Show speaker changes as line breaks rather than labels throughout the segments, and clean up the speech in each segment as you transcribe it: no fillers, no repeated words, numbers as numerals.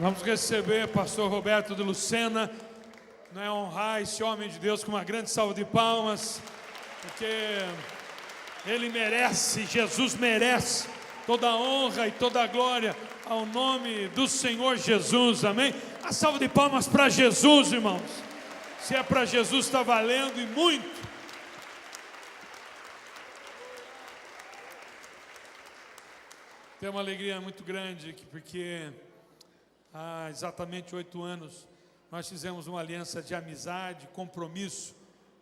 Vamos receber pastor Roberto de Lucena, honrar esse homem de Deus com uma grande salva de palmas, porque ele merece, Jesus merece toda a honra e toda a glória ao nome do Senhor Jesus, amém? A salva de palmas para Jesus, irmãos. Se é para Jesus, está valendo e muito. Tenho uma alegria muito grande, porque há exatamente 8 anos nós fizemos uma aliança de amizade, compromisso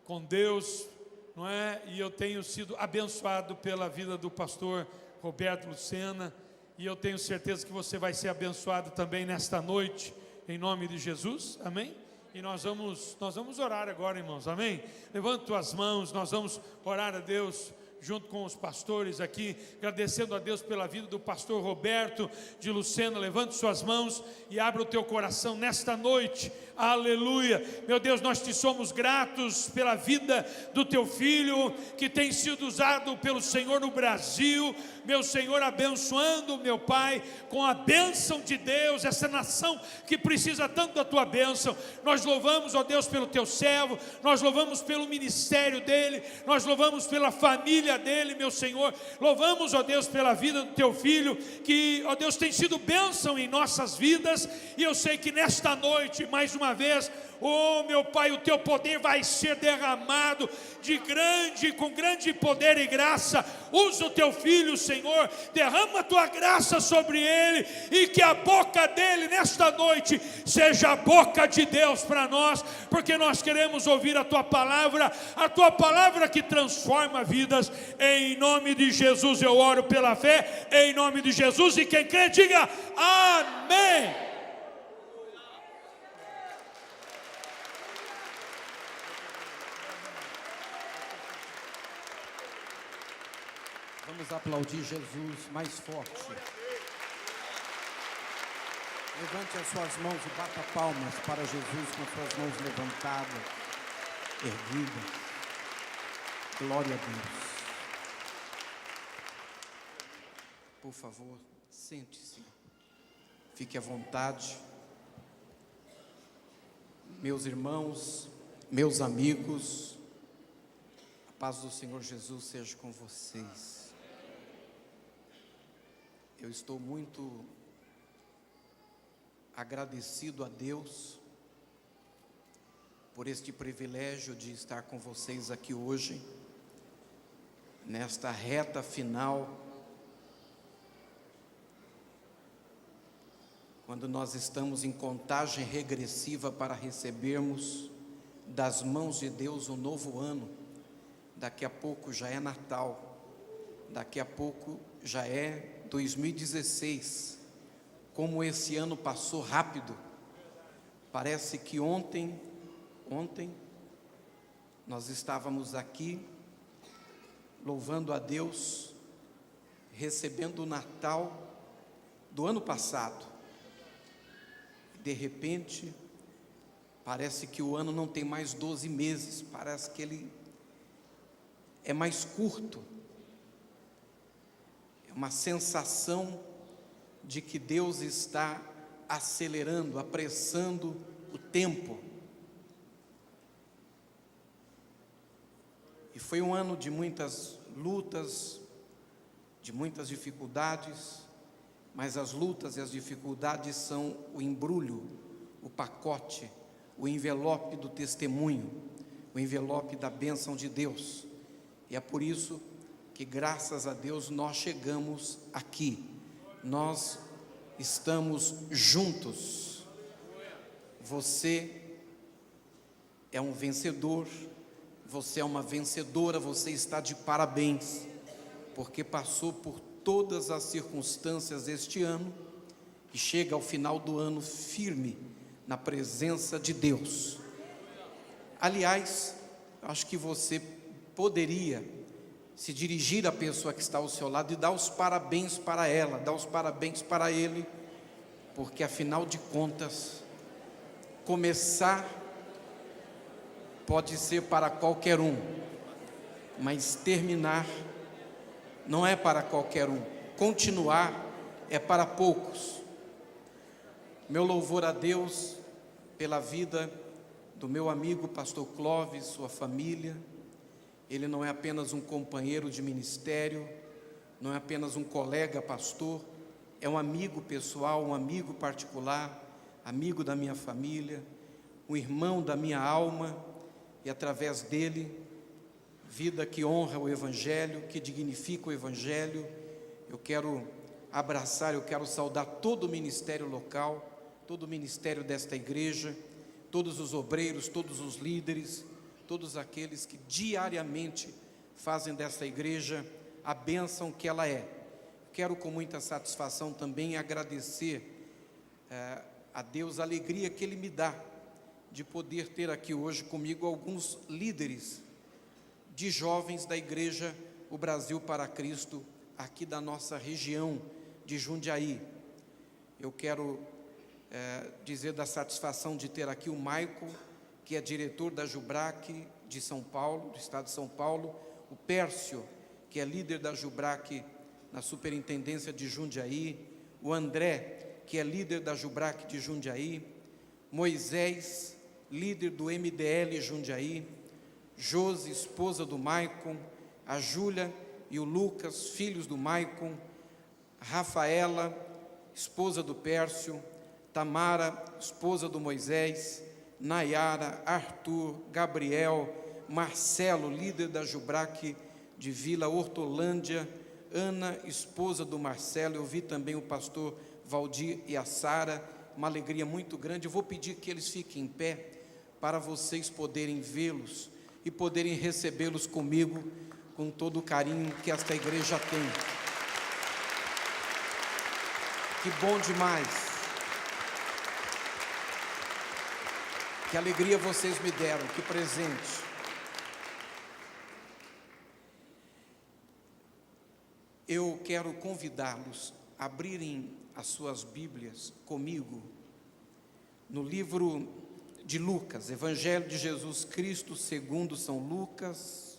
com Deus, não é? E eu tenho sido abençoado pela vida do pastor Roberto Lucena, e eu tenho certeza que você vai ser abençoado também nesta noite, em nome de Jesus, amém? E nós vamos orar agora, irmãos, amém? Levanta as mãos, nós vamos orar a Deus junto com os pastores aqui, agradecendo a Deus pela vida do pastor Roberto de Lucena. Levante suas mãos e abra o teu coração nesta noite, aleluia. Meu Deus, nós te somos gratos pela vida do teu filho, que tem sido usado pelo Senhor no Brasil, meu Senhor, abençoando, meu Pai, com a bênção de Deus, essa nação que precisa tanto da tua bênção. Nós louvamos, ó Deus, pelo teu servo, nós louvamos pelo ministério dele, nós louvamos pela família dele, meu Senhor, louvamos, ó Deus, pela vida do teu filho, que, ó Deus, tem sido bênção em nossas vidas, e eu sei que nesta noite, mais uma vez, oh meu Pai, o teu poder vai ser derramado com grande poder e graça. Usa o teu filho, Senhor, derrama a tua graça sobre ele, e que a boca dele nesta noite seja a boca de Deus para nós, porque nós queremos ouvir a tua palavra que transforma vidas. Em nome de Jesus eu oro pela fé, em nome de Jesus, e quem crê diga amém.
Vamos aplaudir Jesus mais forte. Levante as suas mãos e bata palmas para Jesus com suas mãos levantadas, erguidas. Glória a Deus. Por favor, sente-se. Fique à vontade. Meus irmãos, meus amigos, a paz do Senhor Jesus seja com vocês. Eu estou muito agradecido a Deus por este privilégio de estar com vocês aqui hoje, nesta reta final, quando nós estamos em contagem regressiva para recebermos das mãos de Deus um novo ano. Daqui a pouco já é Natal, daqui a pouco já é 2016, como esse ano passou rápido. Parece que ontem nós estávamos aqui louvando a Deus, recebendo o Natal do ano passado. De repente, parece que o ano não tem mais 12 meses, parece que ele é mais curto. Uma sensação de que Deus está acelerando, apressando o tempo. E foi um ano de muitas lutas, de muitas dificuldades, mas as lutas e as dificuldades são o embrulho, o pacote, o envelope do testemunho, o envelope da bênção de Deus. E é por isso que, graças a Deus, nós chegamos aqui, nós estamos juntos. Você é um vencedor, você é uma vencedora, você está de parabéns, porque passou por todas as circunstâncias este ano, e chega ao final do ano firme, na presença de Deus. Aliás, acho que você poderia se dirigir à pessoa que está ao seu lado e dar os parabéns para ela, dar os parabéns para ele, porque afinal de contas, começar pode ser para qualquer um, mas terminar não é para qualquer um, continuar é para poucos. Meu louvor a Deus pela vida do meu amigo pastor Clóvis, sua família. Ele não é apenas um companheiro de ministério, não é apenas um colega pastor, é um amigo pessoal, um amigo particular, amigo da minha família, um irmão da minha alma, e através dele, vida que honra o Evangelho, que dignifica o Evangelho. Eu quero abraçar, eu quero saudar todo o ministério local, todo o ministério desta igreja, todos os obreiros, todos os líderes, todos aqueles que diariamente fazem desta igreja a bênção que ela é. Quero com muita satisfação também agradecer a Deus a alegria que Ele me dá de poder ter aqui hoje comigo alguns líderes de jovens da igreja O Brasil para Cristo, aqui da nossa região de Jundiaí. Eu quero dizer da satisfação de ter aqui o Maico, que é diretor da Jubrac de São Paulo, do estado de São Paulo, o Pércio, que é líder da Jubrac na superintendência de Jundiaí, o André, que é líder da Jubrac de Jundiaí, Moisés, líder do MDL Jundiaí, Josi, esposa do Maicon, a Júlia e o Lucas, filhos do Maicon, Rafaela, esposa do Pércio, Tamara, esposa do Moisés, Nayara, Arthur, Gabriel, Marcelo, líder da Jubrac de Vila Hortolândia, Ana, esposa do Marcelo. Eu vi também o pastor Valdir e a Sara, uma alegria muito grande. Eu vou pedir que eles fiquem em pé para vocês poderem vê-los e poderem recebê-los comigo com todo o carinho que esta igreja tem. Que bom demais. Que alegria vocês me deram, que presente. Eu quero convidá-los a abrirem as suas Bíblias comigo no livro de Lucas, Evangelho de Jesus Cristo segundo São Lucas,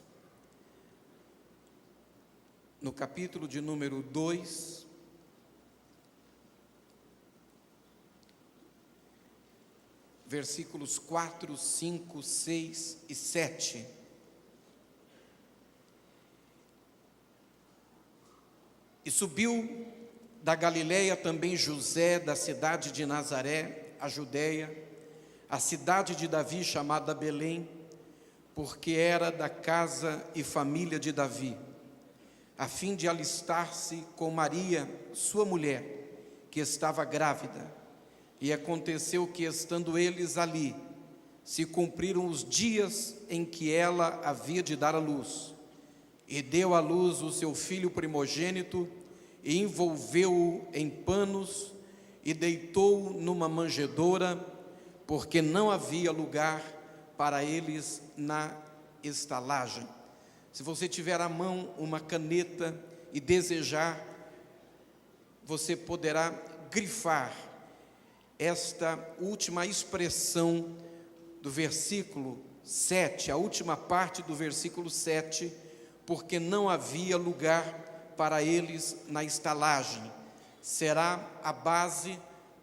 no capítulo de número 2, versículos 4, 5, 6 e 7. E subiu da Galileia também José, da cidade de Nazaré, a Judeia, a cidade de Davi, chamada Belém, porque era da casa e família de Davi, a fim de alistar-se com Maria, sua mulher, que estava grávida. E aconteceu que, estando eles ali, se cumpriram os dias em que ela havia de dar à luz. E deu à luz o seu filho primogênito, e envolveu-o em panos, e deitou-o numa manjedoura, porque não havia lugar para eles na estalagem. Se você tiver à mão uma caneta e desejar, você poderá grifar esta última expressão do versículo 7, a última parte do versículo 7, porque não havia lugar para eles na estalagem. Será a base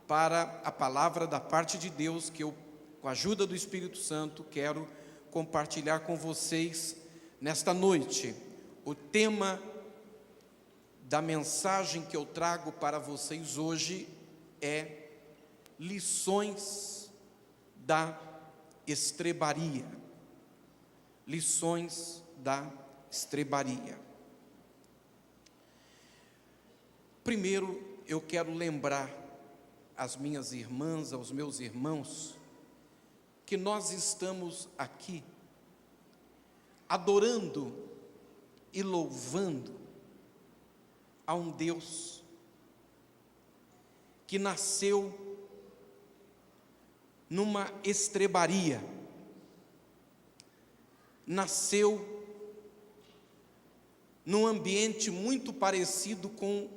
para a palavra da parte de Deus que eu, com a ajuda do Espírito Santo, quero compartilhar com vocês nesta noite. O tema da mensagem que eu trago para vocês hoje é lições da estrebaria. Lições da estrebaria. Primeiro, eu quero lembrar às minhas irmãs, aos meus irmãos, que nós estamos aqui adorando e louvando a um Deus que nasceu numa estrebaria, nasceu num ambiente muito parecido com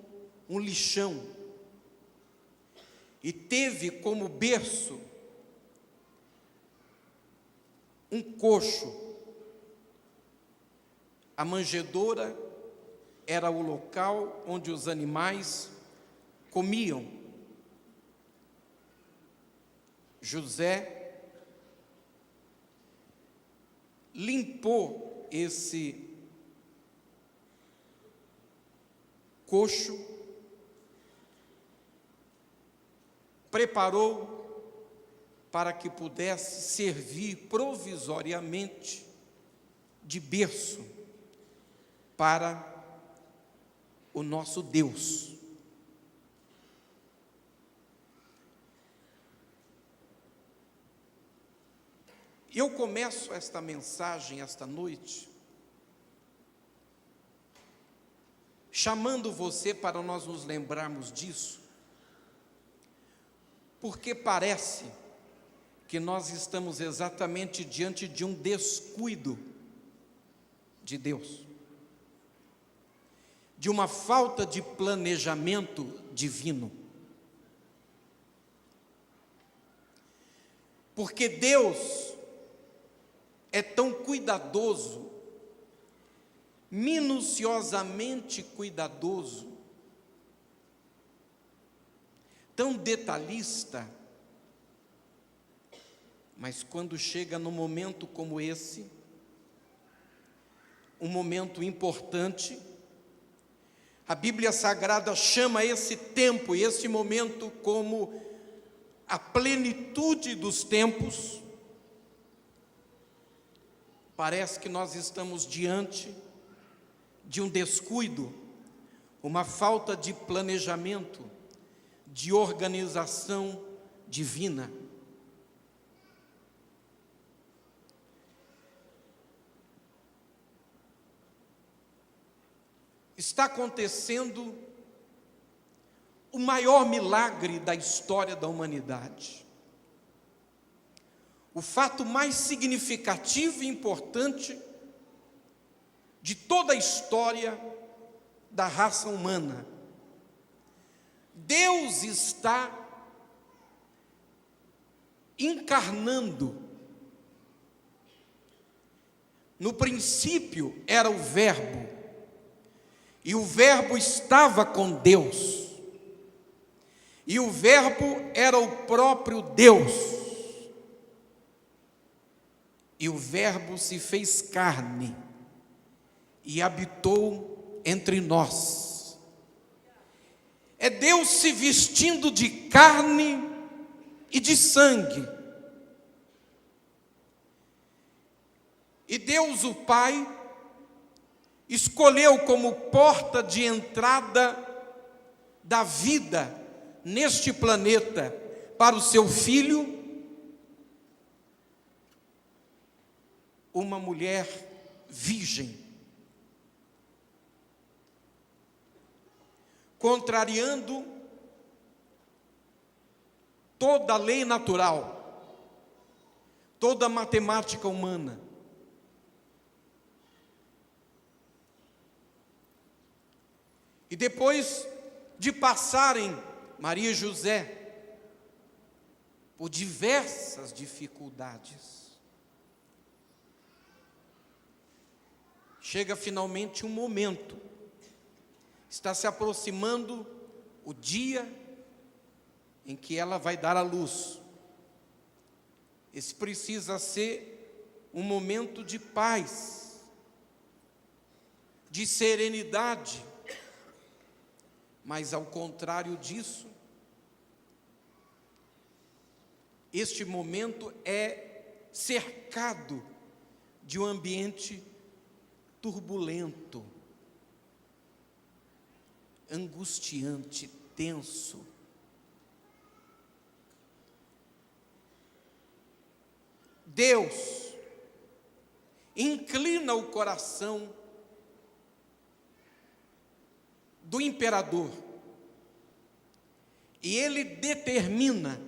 um lixão, e teve como berço um coxo. A manjedoura era o local onde os animais comiam. José limpou esse coxo, preparou para que pudesse servir provisoriamente de berço para o nosso Deus. Eu começo esta mensagem esta noite chamando você para nós nos lembrarmos disso, porque parece que nós estamos exatamente diante de um descuido de Deus, de uma falta de planejamento divino. Porque Deus é tão cuidadoso, minuciosamente cuidadoso, tão detalhista, mas quando chega num momento como esse, um momento importante, a Bíblia Sagrada chama esse tempo e esse momento como a plenitude dos tempos. Parece que nós estamos diante de um descuido, uma falta de planejamento, de organização divina. Está acontecendo o maior milagre da história da humanidade. O fato mais significativo e importante de toda a história da raça humana. Deus está encarnando. No princípio era o Verbo, e o Verbo estava com Deus, e o Verbo era o próprio Deus, e o Verbo se fez carne e habitou entre nós. É Deus se vestindo de carne e de sangue. E Deus, o Pai, escolheu como porta de entrada da vida neste planeta para o seu filho uma mulher virgem, contrariando toda a lei natural, toda a matemática humana. E depois de passarem Maria e José por diversas dificuldades, chega finalmente um momento, está se aproximando o dia em que ela vai dar à luz. Esse precisa ser um momento de paz, de serenidade, mas ao contrário disso, este momento é cercado de um ambiente turbulento, angustiante, tenso. Deus inclina o coração do imperador e ele determina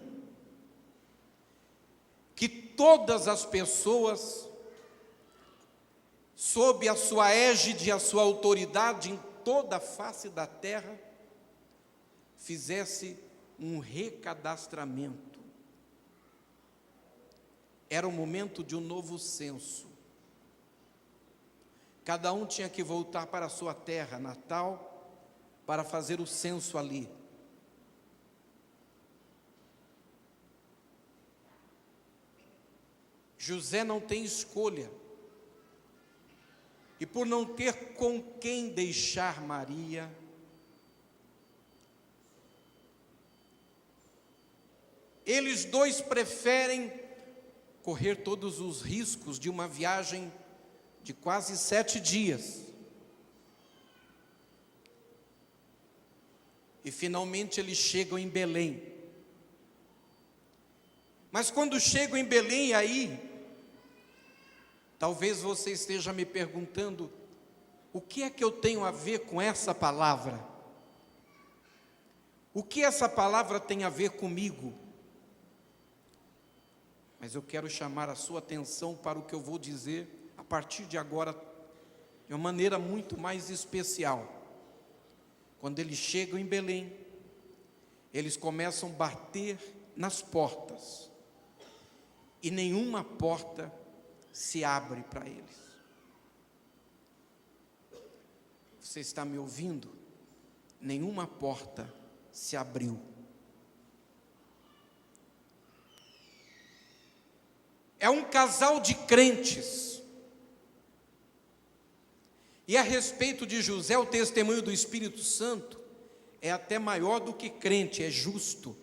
que todas as pessoas, sob a sua égide, a sua autoridade em toda a face da terra, fizesse um recadastramento. Era o momento de um novo censo. Cada um tinha que voltar para a sua terra natal para fazer o censo ali. José não tem escolha. E por não ter com quem deixar Maria, eles dois preferem correr todos os riscos de uma viagem de quase 7 dias. E finalmente eles chegam em Belém. Mas quando chegam em Belém, aí, talvez você esteja me perguntando, o que é que eu tenho a ver com essa palavra? O que essa palavra tem a ver comigo? Mas eu quero chamar a sua atenção para o que eu vou dizer a partir de agora, de uma maneira muito mais especial. Quando eles chegam em Belém, eles começam a bater nas portas, e nenhuma porta se abre para eles. Você está me ouvindo? Nenhuma porta se abriu. É um casal de crentes. E a respeito de José, o testemunho do Espírito Santo é até maior do que crente, é justo.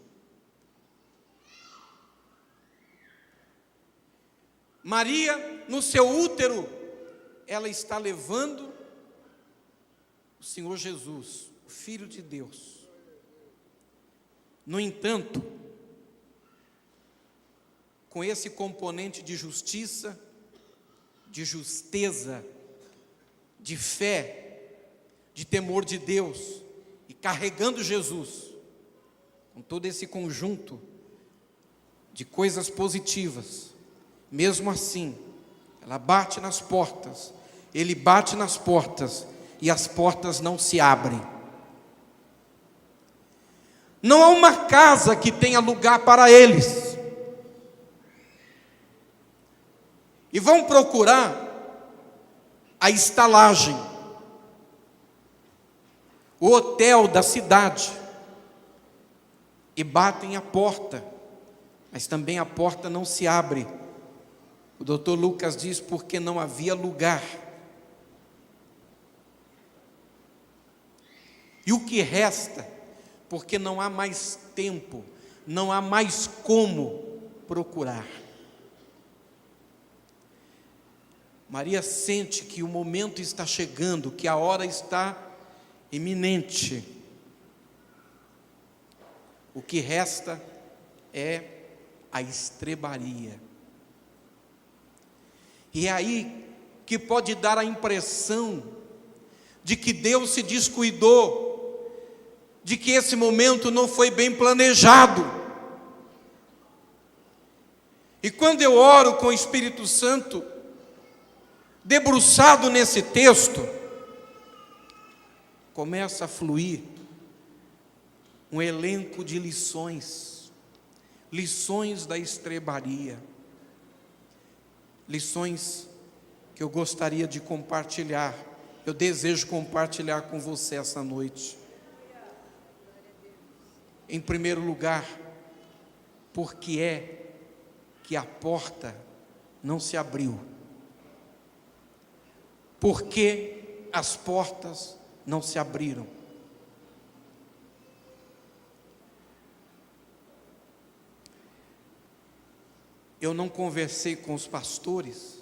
Maria, no seu útero, ela está levando o Senhor Jesus, o Filho de Deus. No entanto, com esse componente de justiça, de justeza, de fé, de temor de Deus, e carregando Jesus, com todo esse conjunto de coisas positivas, mesmo assim, ela bate nas portas, ele bate nas portas, e as portas não se abrem. Não há uma casa que tenha lugar para eles. E vão procurar a estalagem, o hotel da cidade, e batem a porta, mas também a porta não se abre. O doutor Lucas diz porque não havia lugar. E o que resta, porque não há mais tempo, não há mais como procurar. Maria sente que o momento está chegando, que a hora está iminente. O que resta é a estrebaria. E é aí que pode dar a impressão de que Deus se descuidou, de que esse momento não foi bem planejado. E quando eu oro com o Espírito Santo, debruçado nesse texto, começa a fluir um elenco de lições da estrebaria, lições que eu gostaria de compartilhar, eu desejo compartilhar com você essa noite. Em primeiro lugar, por que é que a porta não se abriu? Por que as portas não se abriram? Eu não conversei com os pastores,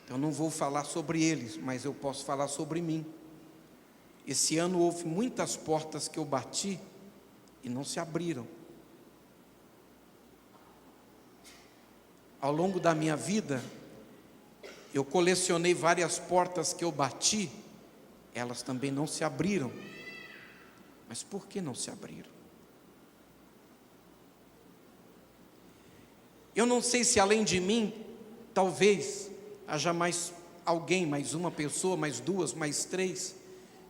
então não vou falar sobre eles, mas eu posso falar sobre mim. Esse ano houve muitas portas que eu bati e não se abriram. Ao longo da minha vida, eu colecionei várias portas que eu bati, elas também não se abriram. Mas por que não se abriram? Eu não sei se além de mim, talvez haja mais alguém, mais uma pessoa, mais duas, mais três,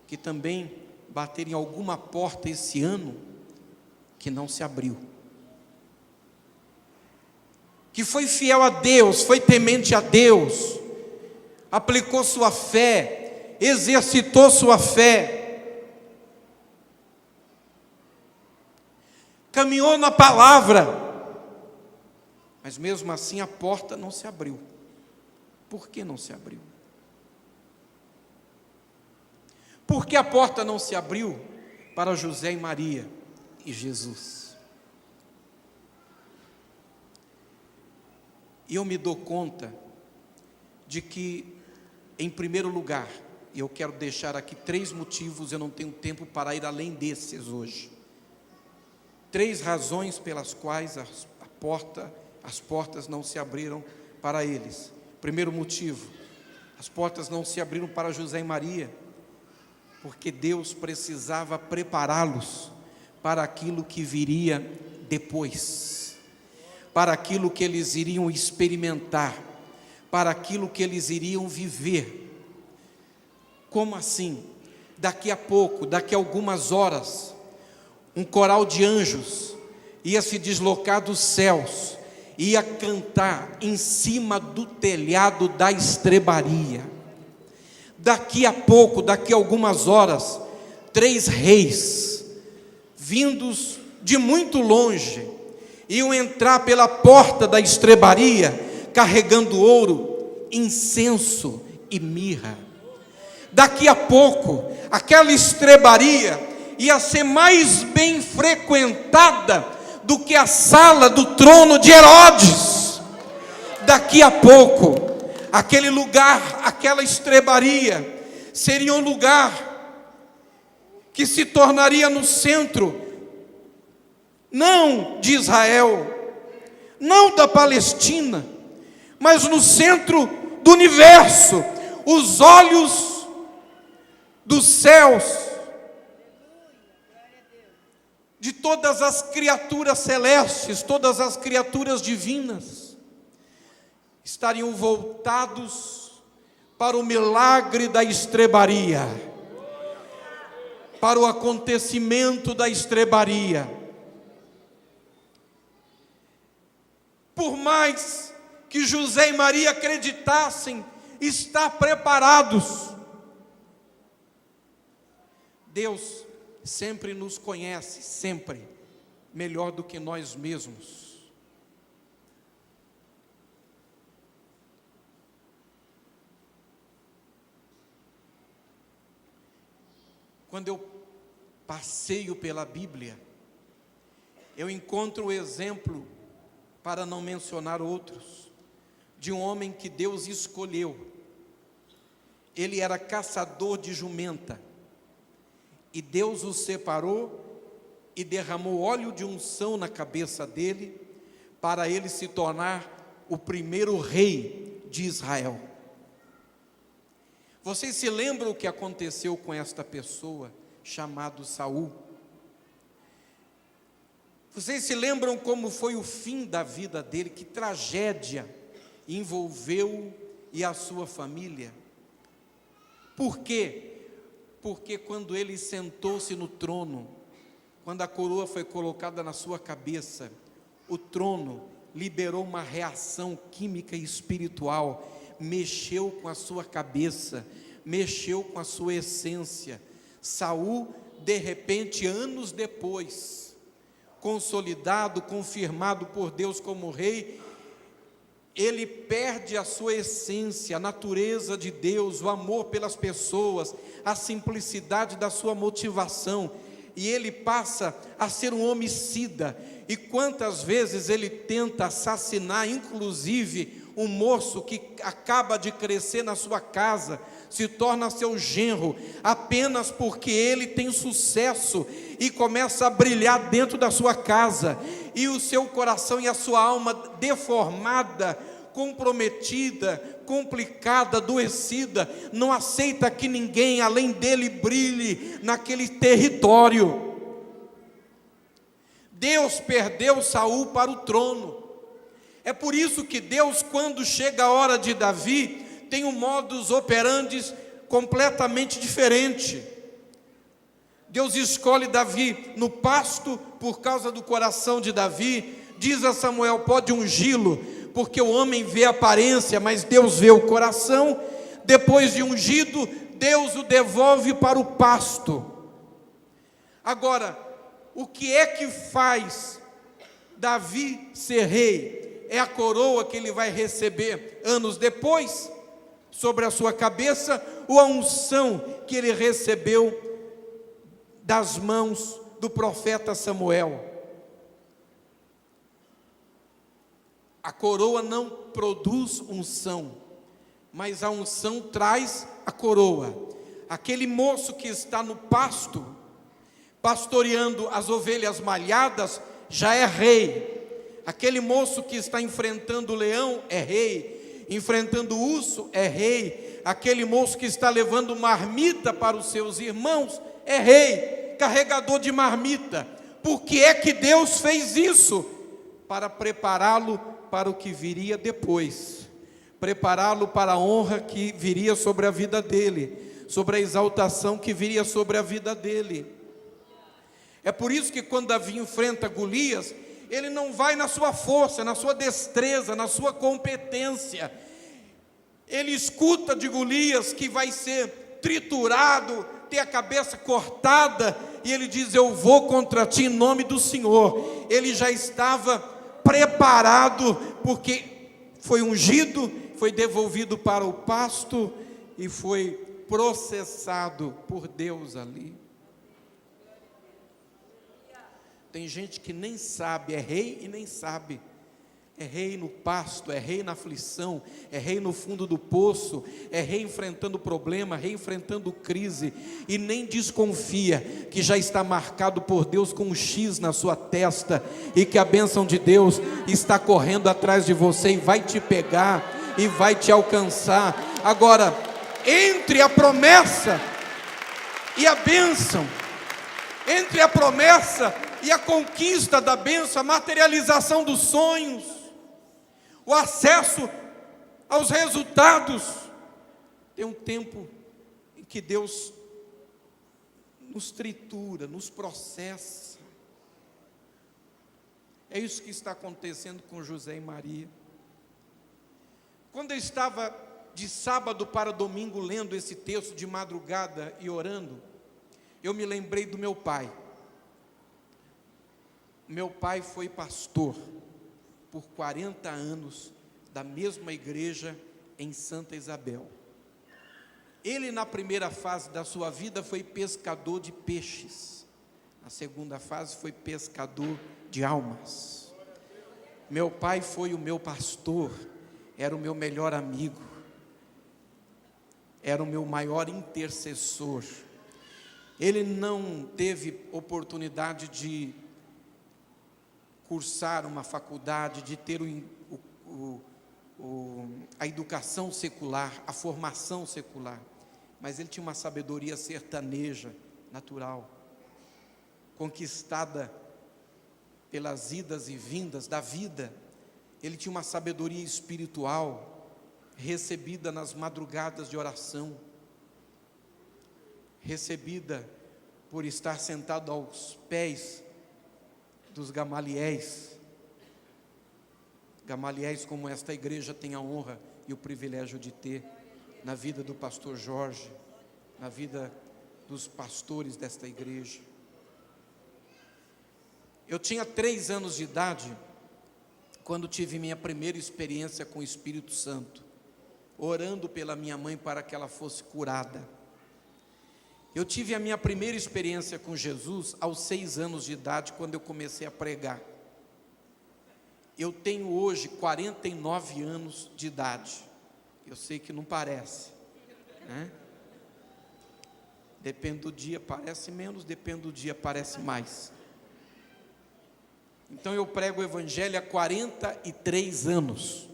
que também bateram em alguma porta esse ano, que não se abriu. Que foi fiel a Deus, foi temente a Deus, aplicou sua fé, exercitou sua fé, caminhou na palavra, Mas mesmo assim a porta não se abriu. Por que não se abriu? Por que a porta não se abriu para José e Maria e Jesus? E eu me dou conta de que, em primeiro lugar, e eu quero deixar aqui 3 motivos, eu não tenho tempo para ir além desses hoje. 3 razões pelas quais as portas não se abriram para eles. Primeiro motivo, as portas não se abriram para José e Maria, porque Deus precisava prepará-los para aquilo que viria depois, para aquilo que eles iriam experimentar, para aquilo que eles iriam viver. Como assim? Daqui a pouco, daqui a algumas horas, um coral de anjos ia se deslocar dos céus, ia cantar em cima do telhado da estrebaria. Daqui a pouco, daqui a algumas horas, 3 reis, vindos de muito longe, iam entrar pela porta da estrebaria, carregando ouro, incenso e mirra. Daqui a pouco, aquela estrebaria ia ser mais bem frequentada do que a sala do trono de Herodes. Daqui a pouco, aquele lugar, aquela estrebaria, seria um lugar que se tornaria no centro, não de Israel, não da Palestina, mas no centro do universo. Os olhos dos céus, de todas as criaturas celestes, todas as criaturas divinas, estariam voltados para o milagre da estrebaria, para o acontecimento da estrebaria. Por mais que José e Maria acreditassem estar preparados, Deus sempre nos conhece, sempre, melhor do que nós mesmos. Quando eu passeio pela Bíblia, eu encontro o exemplo, para não mencionar outros, de um homem que Deus escolheu. Ele era caçador de jumenta, e Deus o separou e derramou óleo de unção na cabeça dele, para ele se tornar o primeiro rei de Israel. Vocês se lembram o que aconteceu com esta pessoa, chamado Saul? Vocês se lembram como foi o fim da vida dele? Que tragédia envolveu e a sua família? Por quê? Porque quando ele sentou-se no trono, quando a coroa foi colocada na sua cabeça, o trono liberou uma reação química e espiritual, mexeu com a sua cabeça, mexeu com a sua essência. Saul, de repente, anos depois, consolidado, confirmado por Deus como rei, ele perde a sua essência, a natureza de Deus, o amor pelas pessoas, a simplicidade da sua motivação, e ele passa a ser um homicida. E quantas vezes ele tenta assassinar, inclusive, um moço que acaba de crescer na sua casa, se torna seu genro, apenas porque ele tem sucesso e começa a brilhar dentro da sua casa, e o seu coração e a sua alma deformada, comprometida, complicada, adoecida, não aceita que ninguém além dele brilhe naquele território. Deus perdeu Saul para o trono. É por isso que Deus, quando chega a hora de Davi, tem um modus operandi completamente diferente. Deus escolhe Davi no pasto por causa do coração de Davi. Diz a Samuel: pode ungí-lo, porque o homem vê a aparência, mas Deus vê o coração. Depois de ungido, Deus o devolve para o pasto. Agora, o que é que faz Davi ser rei? é a coroa que ele vai receber anos depois, sobre a sua cabeça, ou a unção que ele recebeu das mãos do profeta Samuel? A coroa não produz unção, mas a unção traz a coroa. Aquele moço que está no pasto, pastoreando as ovelhas malhadas, já é rei. Aquele moço que está enfrentando o leão é rei, enfrentando o urso é rei. Aquele moço que está levando marmita para os seus irmãos é rei, carregador de marmita. Por que é que Deus fez isso? Para prepará-lo para o que viria depois, prepará-lo para a honra que viria sobre a vida dele, sobre a exaltação que viria sobre a vida dele. É por isso que quando Davi enfrenta Golias, ele não vai na sua força, na sua destreza, na sua competência. Ele escuta de Golias que vai ser triturado, ter a cabeça cortada, e ele diz: eu vou contra ti em nome do Senhor. Ele já estava preparado, porque foi ungido, foi devolvido para o pasto e foi processado por Deus ali. Tem gente que nem sabe, é rei e nem sabe. É rei no pasto, é rei na aflição, é rei no fundo do poço, é rei enfrentando problema, rei enfrentando crise, e nem desconfia que já está marcado por Deus com um X na sua testa, e que a bênção de Deus está correndo atrás de você e vai te pegar e vai te alcançar. Agora, entre a promessa e a bênção, entre a promessa e a conquista da bênção, a materialização dos sonhos, o acesso aos resultados, tem um tempo em que Deus nos tritura, nos processa. É isso que está acontecendo com José e Maria. Quando eu estava de sábado para domingo lendo esse texto de madrugada e orando, eu me lembrei do meu pai. Meu pai foi pastor por 40 anos da mesma igreja em Santa Isabel. Ele, na primeira fase da sua vida, foi pescador de peixes. Na segunda fase, foi pescador de almas. Meu pai foi o meu pastor, era o meu melhor amigo, era o meu maior intercessor. Ele não teve oportunidade de cursar uma faculdade, de ter a educação secular, a formação secular, mas ele tinha uma sabedoria sertaneja, natural, conquistada pelas idas e vindas da vida. Ele tinha uma sabedoria espiritual, recebida nas madrugadas de oração, recebida por estar sentado aos pés dos Gamaliéis, como esta igreja tem a honra e o privilégio de ter, na vida do pastor Jorge, na vida dos pastores desta igreja. Eu tinha 3 anos de idade, quando tive minha primeira experiência com o Espírito Santo, orando pela minha mãe para que ela fosse curada. Eu tive a minha primeira experiência com Jesus aos 6 anos de idade, quando eu comecei a pregar. Eu tenho hoje 49 anos de idade. Eu sei que não parece, né? Depende do dia, parece menos, depende do dia, parece mais. Então eu prego o Evangelho há 43 anos.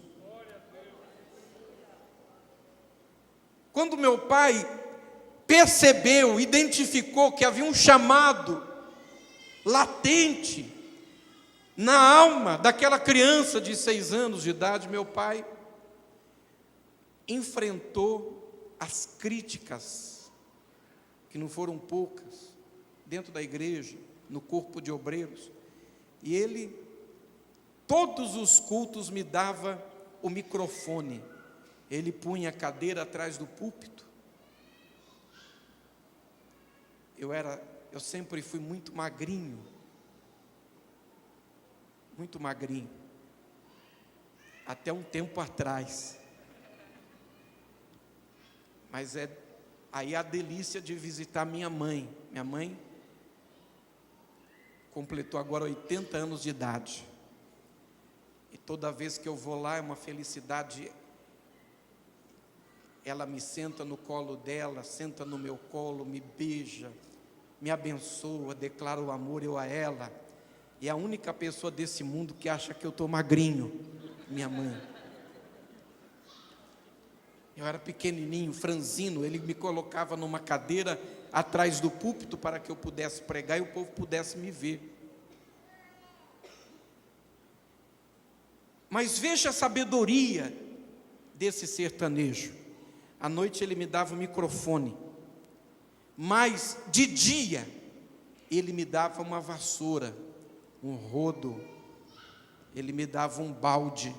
Quando meu pai percebeu, identificou que havia um chamado latente na alma daquela criança de 6 anos de idade, meu pai enfrentou as críticas, que não foram poucas, dentro da igreja, no corpo de obreiros, e ele, todos os cultos, me dava o microfone, ele punha a cadeira atrás do púlpito. Eu sempre fui muito magrinho, até um tempo atrás. Mas é aí a delícia de visitar minha mãe. Minha mãe completou agora 80 anos de idade. E toda vez que eu vou lá é uma felicidade. Ela me senta no colo dela, senta no meu colo, me beija, me abençoa, declara o amor eu a ela. E é a única pessoa desse mundo que acha que eu estou magrinho, minha mãe. Eu era pequenininho, franzino, ele me colocava numa cadeira atrás do púlpito para que eu pudesse pregar e o povo pudesse me ver. Mas veja a sabedoria desse sertanejo. À noite ele me dava o microfone, mas de dia ele me dava uma vassoura, um rodo, ele me dava um balde.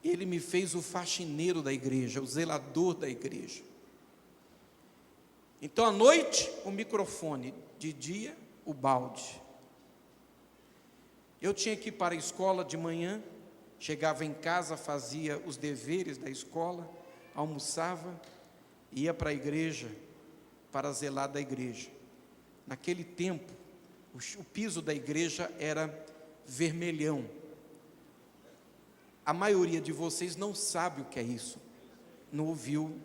Ele me fez o faxineiro da igreja, o zelador da igreja. Então à noite o microfone, de dia o balde. Eu tinha que ir para a escola de manhã, chegava em casa, fazia os deveres da escola, almoçava, ia para a igreja, para zelar da igreja. Naquele tempo, o piso da igreja era vermelhão. A maioria de vocês não sabe o que é isso, não ouviu,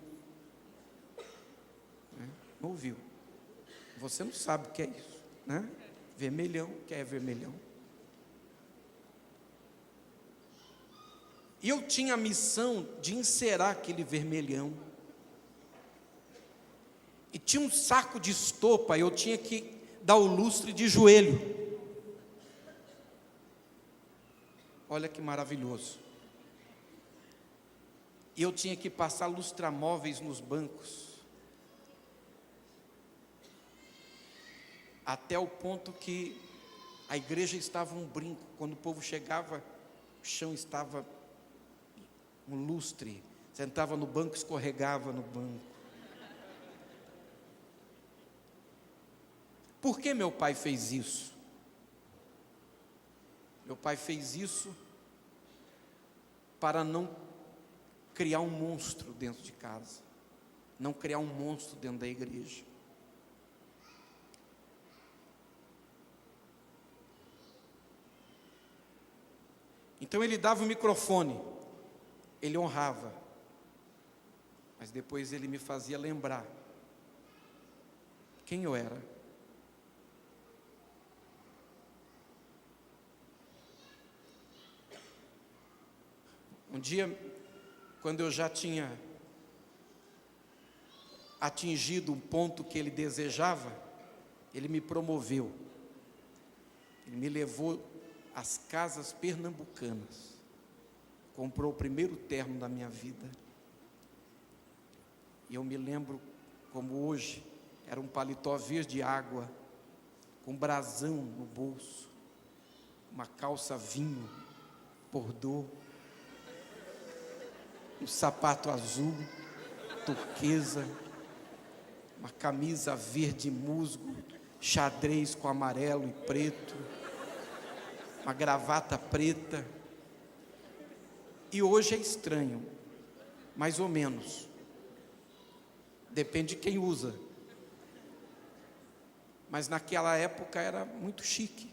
né? Não ouviu. Você não sabe o que é isso, né? Vermelhão, o que é vermelhão? E eu tinha a missão de encerar aquele vermelhão. E tinha um saco de estopa, eu tinha que dar o lustre de joelho. Olha que maravilhoso. E eu tinha que passar lustramóveis nos bancos. Até o ponto que a igreja estava um brinco. Quando o povo chegava, o chão estava um lustre, sentava no banco, escorregava no banco. Por que meu pai fez isso? Meu pai fez isso para não criar um monstro dentro de casa, não criar um monstro dentro da igreja. Então ele dava o microfone, ele honrava, mas depois ele me fazia lembrar quem eu era. Um dia, quando eu já tinha atingido um ponto que ele desejava, ele me promoveu, ele me levou às casas pernambucanas, comprou o primeiro terno da minha vida, e eu me lembro como hoje, era um paletó verde água, com brasão no bolso, uma calça vinho, bordô, um sapato azul, turquesa, uma camisa verde musgo, xadrez com amarelo e preto, uma gravata preta. E hoje é estranho, mais ou menos, depende de quem usa, mas naquela época era muito chique.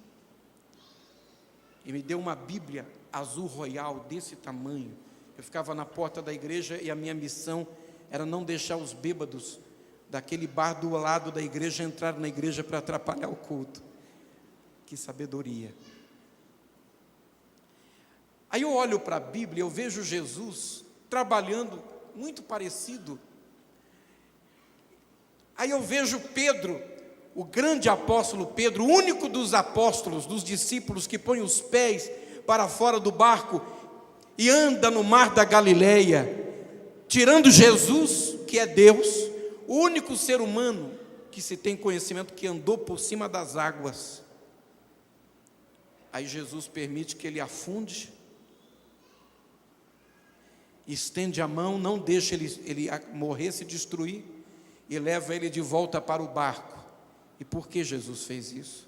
E me deu uma Bíblia azul royal desse tamanho. Eu ficava na porta da igreja e a minha missão era não deixar os bêbados daquele bar do lado da igreja entrar na igreja para atrapalhar o culto. Que sabedoria. Aí eu olho para a Bíblia, eu vejo Jesus trabalhando muito parecido. Aí eu vejo Pedro, o grande apóstolo Pedro, o único dos apóstolos, dos discípulos que põe os pés para fora do barco e anda no mar da Galileia, tirando Jesus, que é Deus, o único ser humano que se tem conhecimento que andou por cima das águas. Aí Jesus permite que ele afunde, estende a mão, não deixa ele morrer, se destruir, e leva ele de volta para o barco. E por que Jesus fez isso?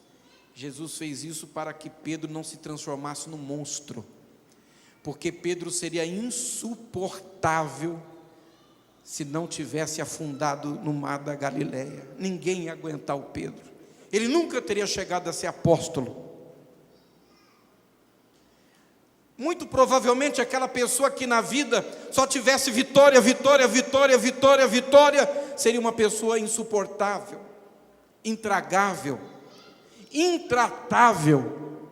Jesus fez isso para que Pedro não se transformasse num monstro, porque Pedro seria insuportável se não tivesse afundado no mar da Galileia. Ninguém ia aguentar o Pedro, ele nunca teria chegado a ser apóstolo. Muito provavelmente aquela pessoa que na vida só tivesse vitória, vitória, vitória, vitória, vitória, seria uma pessoa insuportável, intragável, intratável.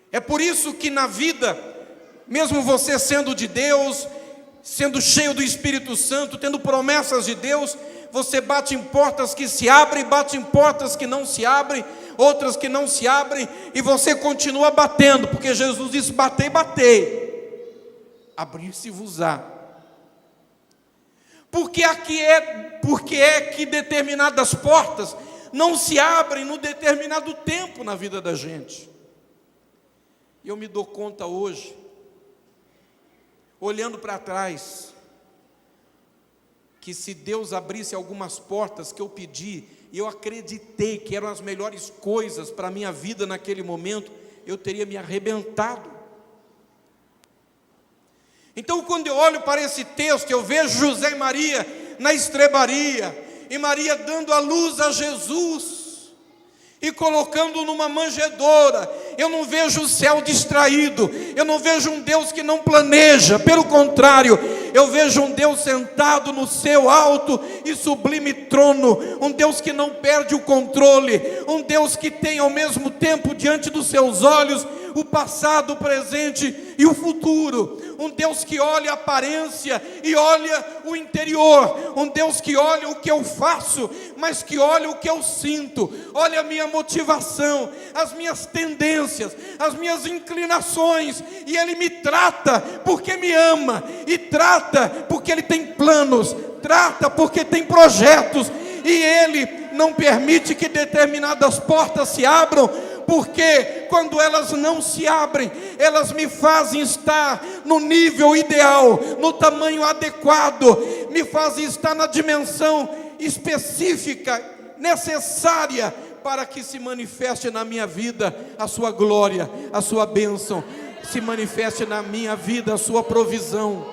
É por isso que na vida, mesmo você sendo de Deus, sendo cheio do Espírito Santo, tendo promessas de Deus, você bate em portas que se abrem, bate em portas que não se abrem, outras que não se abrem, e você continua batendo, porque Jesus disse: batei, batei, abrir-se-vos-á. Porque é que determinadas portas não se abrem no determinado tempo na vida da gente. E eu me dou conta hoje, olhando para trás, que se Deus abrisse algumas portas que eu pedi, e eu acreditei que eram as melhores coisas para a minha vida naquele momento, eu teria me arrebentado. Então, quando eu olho para esse texto, eu vejo José e Maria na estrebaria, e Maria dando a luz a Jesus, e colocando numa manjedoura. Eu não vejo o céu distraído, eu não vejo um Deus que não planeja, pelo contrário, eu vejo um Deus sentado no seu alto e sublime trono, um Deus que não perde o controle, um Deus que tem ao mesmo tempo diante dos seus olhos o passado, o presente e o futuro, um Deus que olha a aparência e olha o interior, um Deus que olha o que eu faço, mas que olha o que eu sinto, olha a minha motivação, as minhas tendências, as minhas inclinações, e Ele me trata porque me ama, e trata porque Ele tem planos, trata porque tem projetos, e Ele não permite que determinadas portas se abram, porque quando elas não se abrem, elas me fazem estar no nível ideal, no tamanho adequado, me fazem estar na dimensão específica, necessária, para que se manifeste na minha vida a sua glória, a sua bênção, se manifeste na minha vida a sua provisão.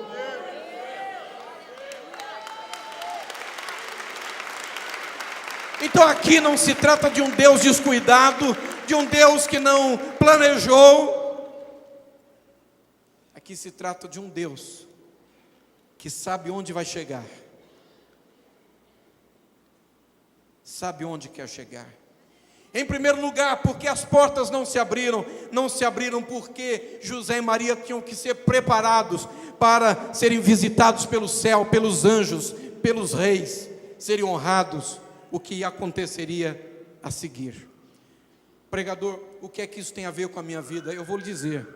Então aqui não se trata de um Deus descuidado, de um Deus que não planejou. Aqui se trata de um Deus que sabe onde vai chegar, sabe onde quer chegar. Em primeiro lugar, porque as portas não se abriram porque José e Maria tinham que ser preparados para serem visitados pelo céu, pelos anjos, pelos reis, serem honrados. O que aconteceria a seguir? Pregador, o que é que isso tem a ver com a minha vida? Eu vou lhe dizer.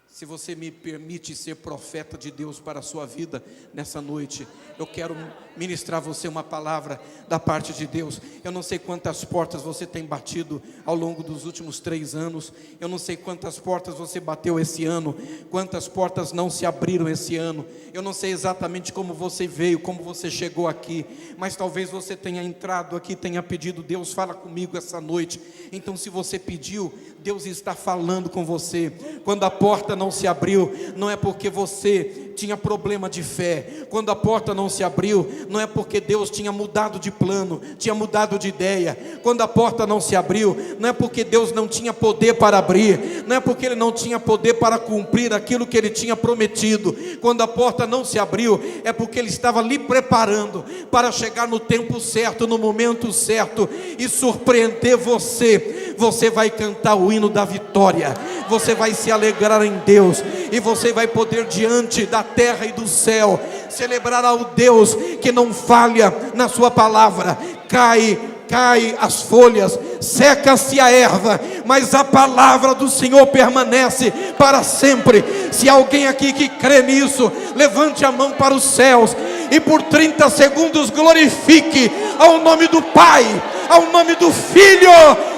Se você me permite ser profeta de Deus para a sua vida nessa noite, eu quero ministrar a você uma palavra da parte de Deus. Eu não sei quantas portas você tem batido ao longo dos últimos 3 anos, eu não sei quantas portas você bateu esse ano, quantas portas não se abriram esse ano, eu não sei exatamente como você veio, como você chegou aqui, mas talvez você tenha entrado aqui, tenha pedido: Deus, fala comigo essa noite. Então, se você pediu, Deus está falando com você. Quando a porta não se abriu, não é porque você tinha problema de fé. Quando a porta não se abriu, não é porque Deus tinha mudado de plano, tinha mudado de ideia. Quando a porta não se abriu, não é porque Deus não tinha poder para abrir, não é porque Ele não tinha poder para cumprir aquilo que Ele tinha prometido. Quando a porta não se abriu, é porque Ele estava lhe preparando para chegar no tempo certo, no momento certo, e surpreender você. Você vai cantar o hino da vitória, você vai se alegrar em Deus, e você vai poder diante da terra e do céu celebrar ao Deus que não falha na sua palavra. Cai as folhas, seca-se a erva, mas a palavra do Senhor permanece para sempre. Se alguém aqui que crê nisso, levante a mão para os céus e por 30 segundos glorifique ao nome do Pai, ao nome do Filho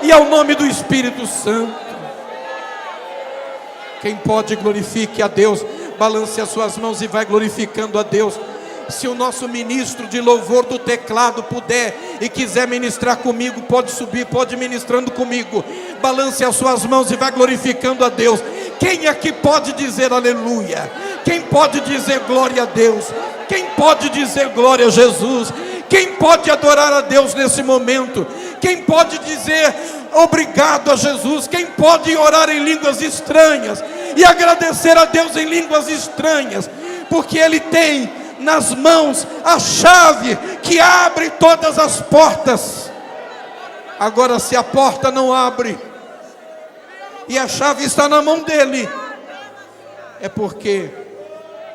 e ao nome do Espírito Santo. Quem pode, glorifique a Deus. Balance as suas mãos e vai glorificando a Deus. Se o nosso ministro de louvor do teclado puder e quiser ministrar comigo, pode subir, pode ir ministrando comigo. Balance as suas mãos e vai glorificando a Deus. Quem aqui pode dizer aleluia? Quem pode dizer glória a Deus? Quem pode dizer glória a Jesus? Quem pode adorar a Deus nesse momento? Quem pode dizer obrigado a Jesus? Quem pode orar em línguas estranhas e agradecer a Deus em línguas estranhas? Porque Ele tem nas mãos a chave que abre todas as portas. Agora, se a porta não abre e a chave está na mão dele, é porque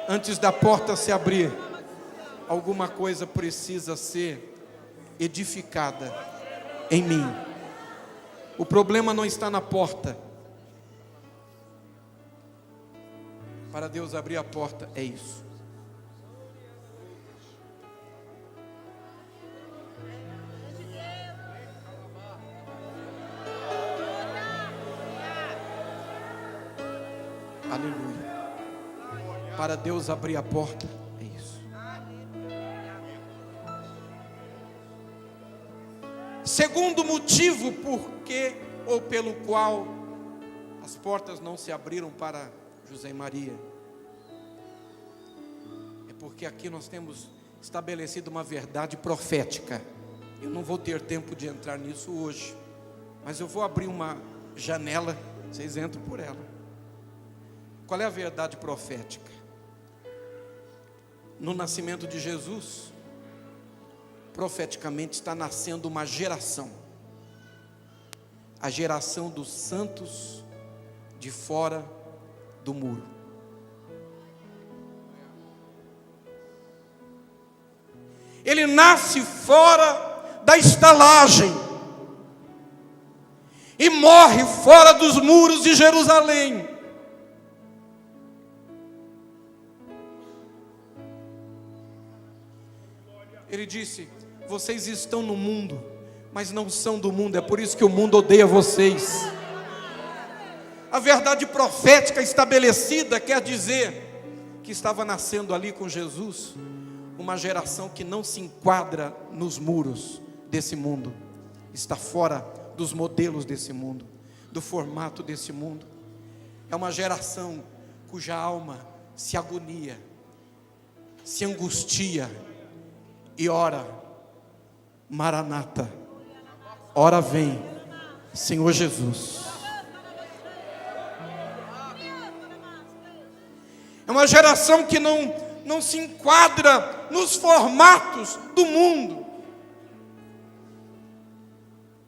antes da porta se abrir, alguma coisa precisa ser edificada em mim. O problema não está na porta. Para Deus abrir a porta, é isso. Aleluia. Para Deus abrir a porta, é isso. Segundo motivo porque ou pelo qual as portas não se abriram para José e Maria, é porque aqui nós temos estabelecido uma verdade profética. Eu não vou ter tempo de entrar nisso hoje, mas eu vou abrir uma janela, vocês entram por ela. Qual é a verdade profética? No nascimento de Jesus, profeticamente está nascendo uma geração, a geração dos santos de fora do muro. Ele nasce fora da estalagem e morre fora dos muros de Jerusalém. Ele disse: vocês estão no mundo, mas não são do mundo, é por isso que o mundo odeia vocês. A verdade profética estabelecida quer dizer que estava nascendo ali com Jesus uma geração que não se enquadra nos muros desse mundo, está fora dos modelos desse mundo, do formato desse mundo. É uma geração cuja alma se agonia, se angustia e ora: Maranata, ora vem, Senhor Jesus. É uma geração que não se enquadra nos formatos do mundo,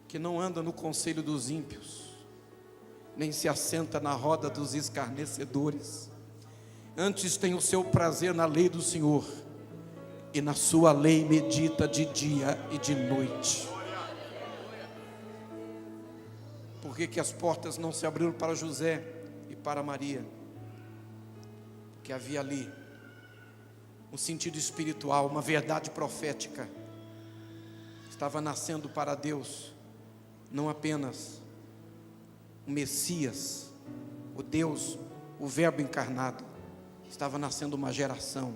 que não anda no conselho dos ímpios, nem se assenta na roda dos escarnecedores. Antes tem o seu prazer na lei do Senhor, e na sua lei medita de dia e de noite. Por que as portas não se abriram para José e para Maria? Porque havia ali um sentido espiritual, uma verdade profética. Estava nascendo para Deus não apenas o Messias, o Deus, o Verbo encarnado. Estava nascendo uma geração,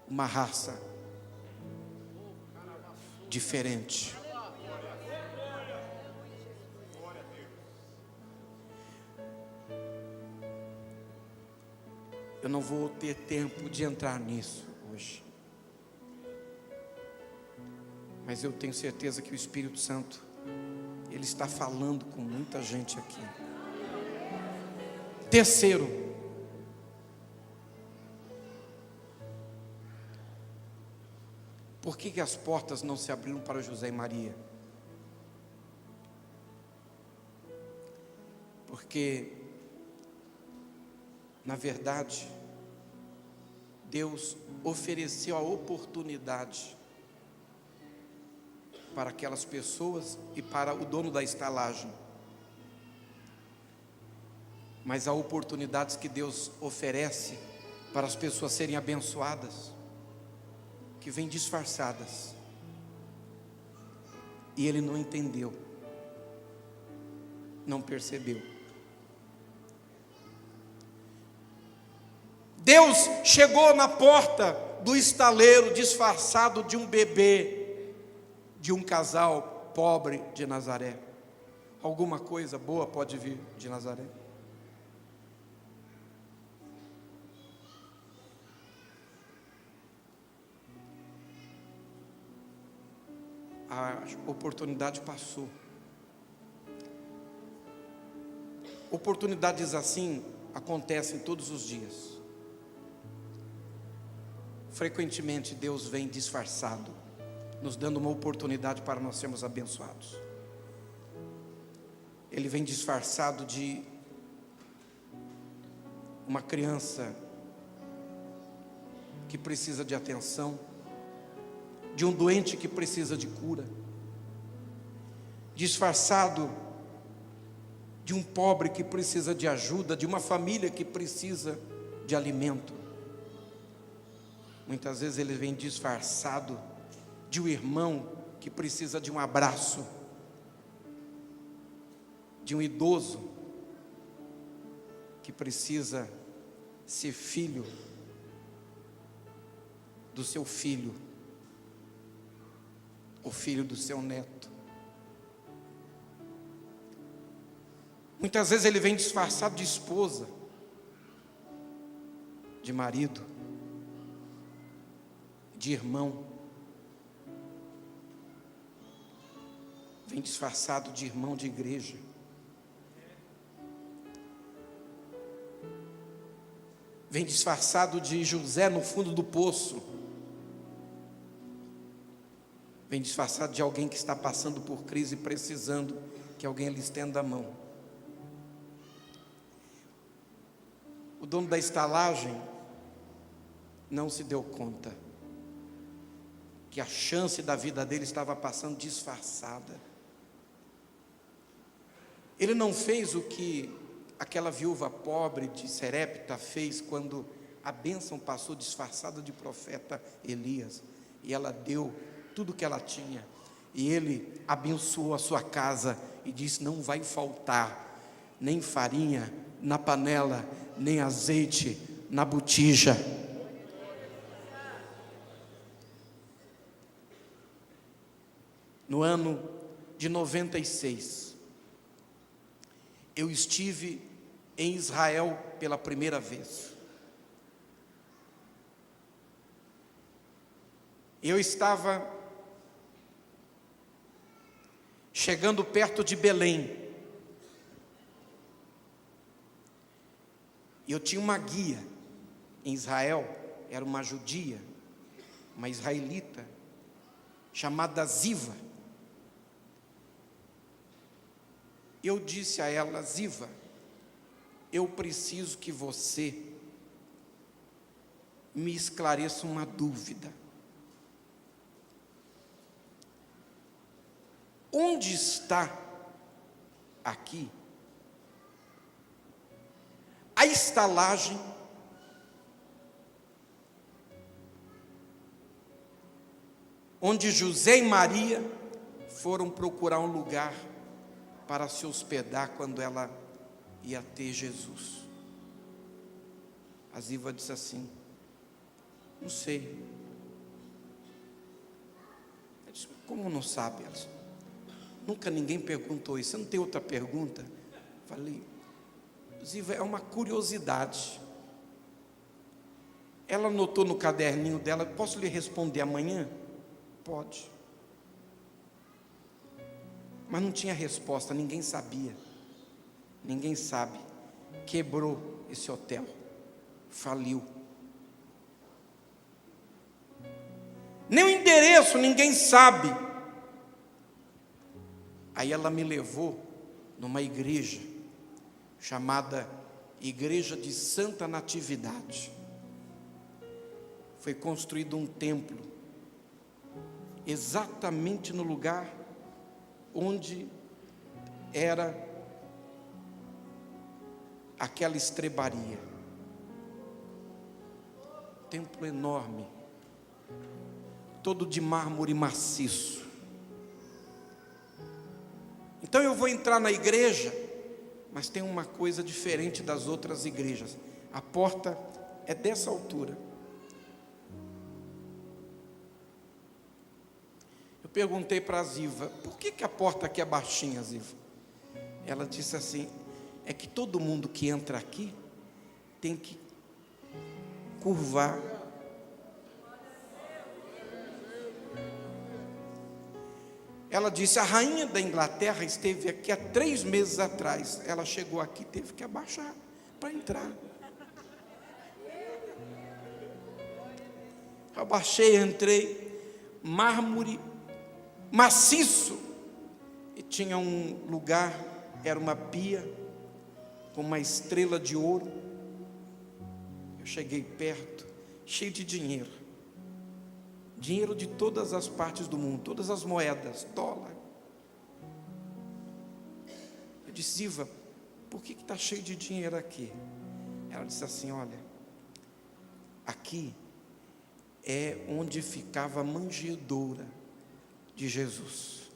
uma raça diferente. Eu não vou ter tempo de entrar nisso hoje, mas eu tenho certeza que o Espírito Santo, Ele está falando com muita gente aqui. Terceiro, por que as portas não se abriram para José e Maria? Porque, na verdade, Deus ofereceu a oportunidade para aquelas pessoas e para o dono da estalagem. Mas há oportunidades que Deus oferece para as pessoas serem abençoadas, que vêm disfarçadas, e ele não entendeu, não percebeu. Deus chegou na porta do estaleiro disfarçado de um bebê, de um casal pobre de Nazaré. Alguma coisa boa pode vir de Nazaré. A oportunidade passou. Oportunidades assim acontecem todos os dias. Frequentemente Deus vem disfarçado, nos dando uma oportunidade para nós sermos abençoados. Ele vem disfarçado de uma criança que precisa de atenção, de um doente que precisa de cura, disfarçado de um pobre que precisa de ajuda, de uma família que precisa de alimento. Muitas vezes ele vem disfarçado de um irmão que precisa de um abraço, de um idoso que precisa ser filho do seu filho, o filho do seu neto. Muitas vezes ele vem disfarçado de esposa, de marido, de irmão. Vem disfarçado de irmão de igreja. Vem disfarçado de José no fundo do poço. Vem disfarçado de alguém que está passando por crise e precisando que alguém lhe estenda a mão. O dono da estalagem não se deu conta que a chance da vida dele estava passando disfarçada. Ele não fez o que aquela viúva pobre de Serepta fez quando a bênção passou disfarçada de profeta Elias, e ela deu tudo que ela tinha, e ele abençoou a sua casa e disse: não vai faltar nem farinha na panela, nem azeite na botija. No ano de 96, eu estive em Israel pela primeira vez. Eu estava chegando perto de Belém. E eu tinha uma guia em Israel, era uma judia, uma israelita, chamada Ziva. Eu disse a ela: Ziva, eu preciso que você me esclareça uma dúvida. Onde está aqui a estalagem onde José e Maria foram procurar um lugar para se hospedar quando ela ia ter Jesus? A Ziva disse assim: não sei. Eu disse: como não sabe? Ela disse: nunca ninguém perguntou isso. Você não tem outra pergunta? Falei: Ziva, é uma curiosidade. Ela anotou no caderninho dela: posso lhe responder amanhã? Pode. Mas não tinha resposta, ninguém sabia. Ninguém sabe. Quebrou esse hotel. Faliu. Nem o endereço ninguém sabe. Aí ela me levou numa igreja chamada Igreja de Santa Natividade. Foi construído um templo exatamente no lugar onde era aquela estrebaria. Templo enorme, todo de mármore maciço. Então eu vou entrar na igreja, mas tem uma coisa diferente das outras igrejas. A porta é dessa altura. perguntei para a Ziva: por que a porta aqui é baixinha, Ziva? Ela disse assim: é que todo mundo que entra aqui tem que curvar. Ela disse: a rainha da Inglaterra esteve aqui há 3 meses atrás. Ela chegou aqui e teve que abaixar para entrar. Abaixei, entrei, mármore maciço, e tinha um lugar, era uma pia com uma estrela de ouro. Eu cheguei perto, cheio de dinheiro de todas as partes do mundo, todas as moedas, dólar. Eu disse: Ziva, por que está cheio de dinheiro aqui? Ela disse assim: olha, aqui é onde ficava a manjedoura de Jesus.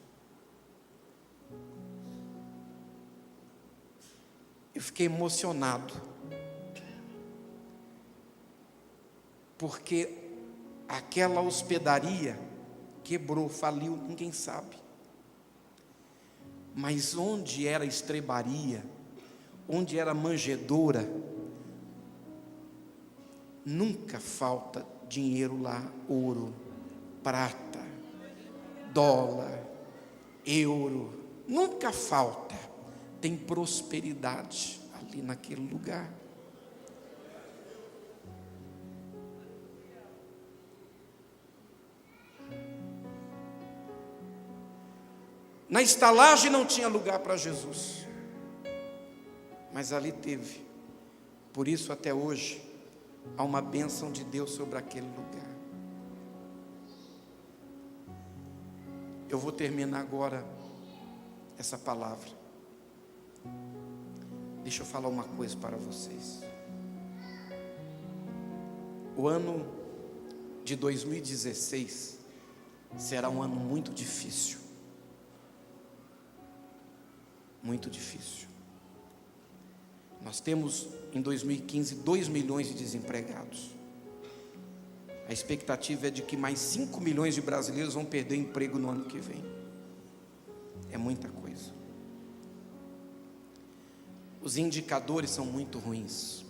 Eu fiquei emocionado, porque aquela hospedaria quebrou, faliu, ninguém sabe. Mas onde era estrebaria, onde era manjedoura, nunca falta dinheiro lá, ouro, prata, dólar, euro, nunca falta. Tem prosperidade ali naquele lugar. Na estalagem não tinha lugar para Jesus, mas ali teve. Por isso até hoje há uma bênção de Deus sobre aquele lugar. Eu vou terminar agora essa palavra. Deixa eu falar uma coisa para vocês. O ano de 2016 será um ano muito difícil. Muito difícil. Nós temos em 2015 2 milhões de desempregados. A expectativa é de que mais 5 milhões de brasileiros vão perder emprego no ano que vem. É muita coisa. Os indicadores são muito ruins.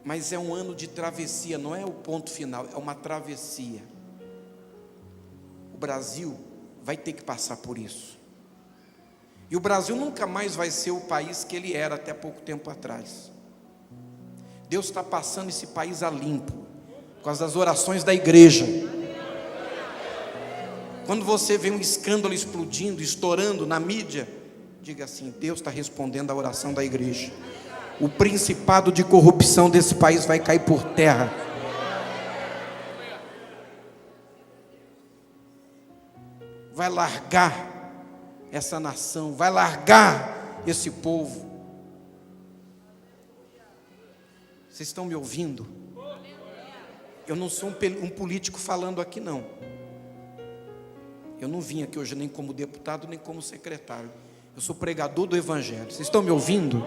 Mas é um ano de travessia, não é o ponto final, é uma travessia. O Brasil vai ter que passar por isso. E o Brasil nunca mais vai ser o país que ele era até pouco tempo atrás. Deus está passando esse país a limpo, por causa das orações da igreja. Quando você vê um escândalo explodindo, estourando na mídia, diga assim: Deus está respondendo a oração da igreja. O principado de corrupção desse país vai cair por terra. Vai largar essa nação, vai largar esse povo. Vocês estão me ouvindo? Eu não sou um político falando aqui, não. Eu não vim aqui hoje nem como deputado, nem como secretário. Eu sou pregador do Evangelho. Vocês estão me ouvindo?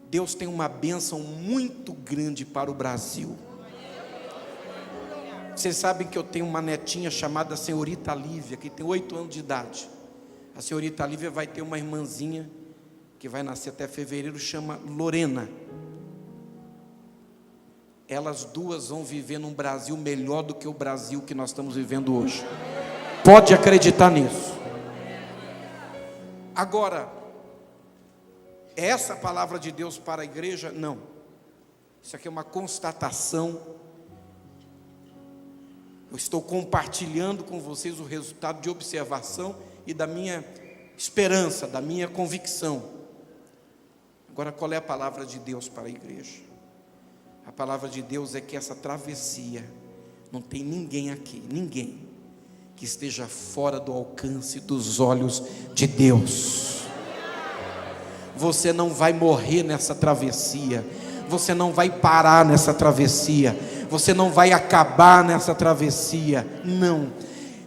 Deus tem uma bênção muito grande para o Brasil. Vocês sabem que eu tenho uma netinha chamada Senhorita Lívia, que tem 8 anos de idade. A Senhorita Lívia vai ter uma irmãzinha que vai nascer até fevereiro, chama Lorena. Elas duas vão viver num Brasil melhor do que o Brasil que nós estamos vivendo hoje. Pode acreditar nisso. Agora, é essa a palavra de Deus para a igreja? Não. Isso aqui é uma constatação. Eu estou compartilhando com vocês o resultado de observação e da minha esperança, da minha convicção. Agora, qual é a palavra de Deus para a igreja? A palavra de Deus é que essa travessia, não tem ninguém aqui, ninguém, que esteja fora do alcance dos olhos de Deus. Você não vai morrer nessa travessia, você não vai parar nessa travessia, você não vai acabar nessa travessia, não.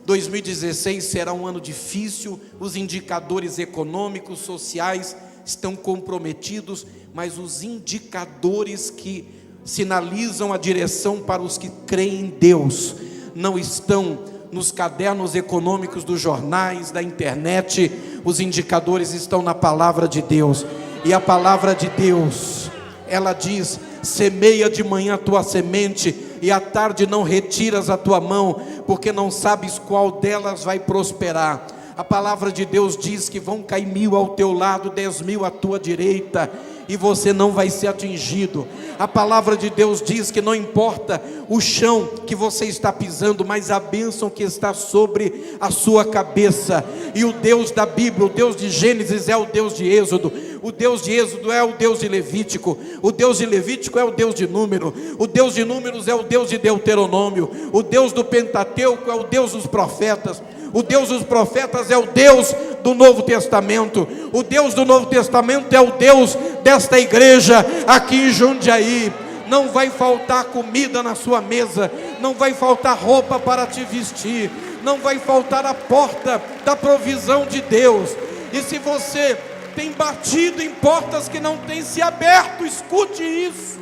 2016 será um ano difícil, os indicadores econômicos, sociais estão comprometidos, mas os indicadores que sinalizam a direção para os que creem em Deus não estão nos cadernos econômicos dos jornais, da internet. Os indicadores estão na palavra de Deus. E a palavra de Deus, ela diz: semeia de manhã a tua semente, e à tarde não retiras a tua mão, porque não sabes qual delas vai prosperar. A palavra de Deus diz que vão cair 1000 ao teu lado, 10.000 à tua direita, e você não vai ser atingido. A palavra de Deus diz que não importa o chão que você está pisando, mas a bênção que está sobre a sua cabeça. E o Deus da Bíblia, o Deus de Gênesis, é o Deus de Êxodo. O Deus de Êxodo é o Deus de Levítico. O Deus de Levítico é o Deus de Número. O Deus de Números é o Deus de Deuteronômio. O Deus do Pentateuco é o Deus dos profetas. O Deus dos profetas é o Deus do Novo Testamento. O Deus do Novo Testamento é o Deus desta igreja aqui em Jundiaí. Não vai faltar comida na sua mesa, não vai faltar roupa para te vestir, não vai faltar a porta da provisão de Deus. E se você tem batido em portas que não têm se aberto, escute isso.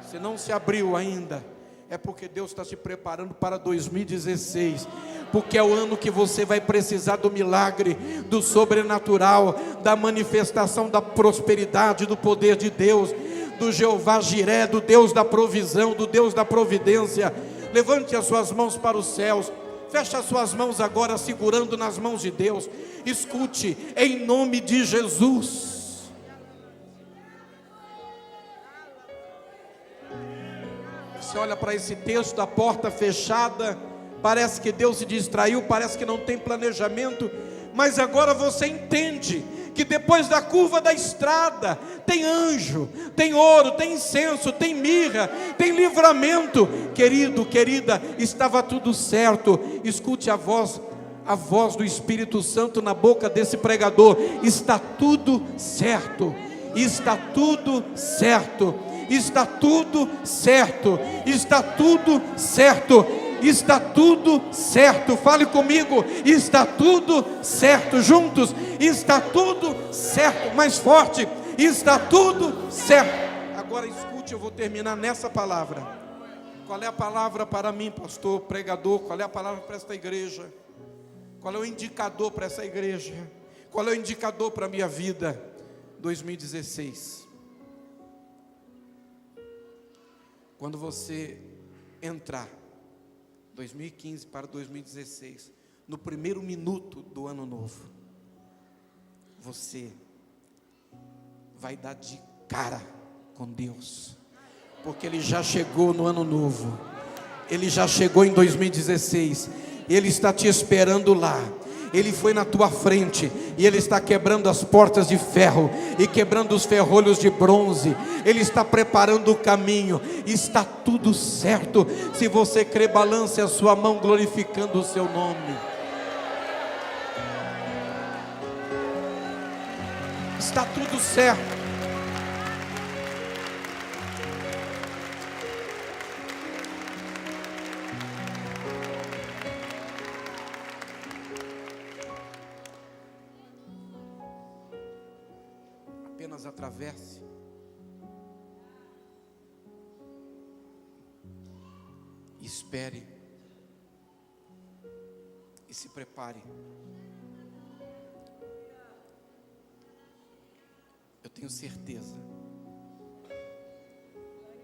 Se não se abriu ainda, é porque Deus está te preparando para 2016, porque é o ano que você vai precisar do milagre, do sobrenatural, da manifestação da prosperidade, do poder de Deus, do Jeová Jiré, do Deus da provisão, do Deus da providência. Levante as suas mãos para os céus, feche as suas mãos agora, segurando nas mãos de Deus. Escute, em nome de Jesus. Você olha para esse texto da porta fechada, parece que Deus se distraiu, parece que não tem planejamento, mas agora você entende que depois da curva da estrada tem anjo, tem ouro, tem incenso, tem mirra, tem livramento. Querido, querida, estava tudo certo. Escute a voz do Espírito Santo na boca desse pregador: está tudo certo, está tudo certo, está tudo certo, está tudo certo, está tudo certo. Fale comigo: está tudo certo. Juntos: está tudo certo. Mais forte: está tudo certo. Agora escute, eu vou terminar nessa palavra. Qual é a palavra para mim, pastor, pregador? Qual é a palavra para esta igreja? Qual é o indicador para essa igreja? Qual é o indicador para a minha vida? 2016. Quando você entrar 2015 para 2016, no primeiro minuto do ano novo, você vai dar de cara com Deus, porque Ele já chegou no ano novo, Ele já chegou em 2016, Ele está te esperando lá. Ele foi na tua frente e Ele está quebrando as portas de ferro e quebrando os ferrolhos de bronze. Ele está preparando o caminho. Está tudo certo. Se você crê, balance a sua mão glorificando o seu nome. Está tudo certo. Apenas atravesse. Espere. E se prepare. Eu tenho certeza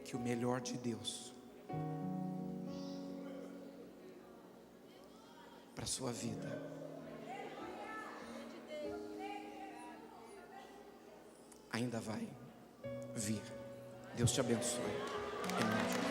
que o melhor de Deus para a sua vida ainda vai vir. Deus te abençoe. Em nome de Jesus.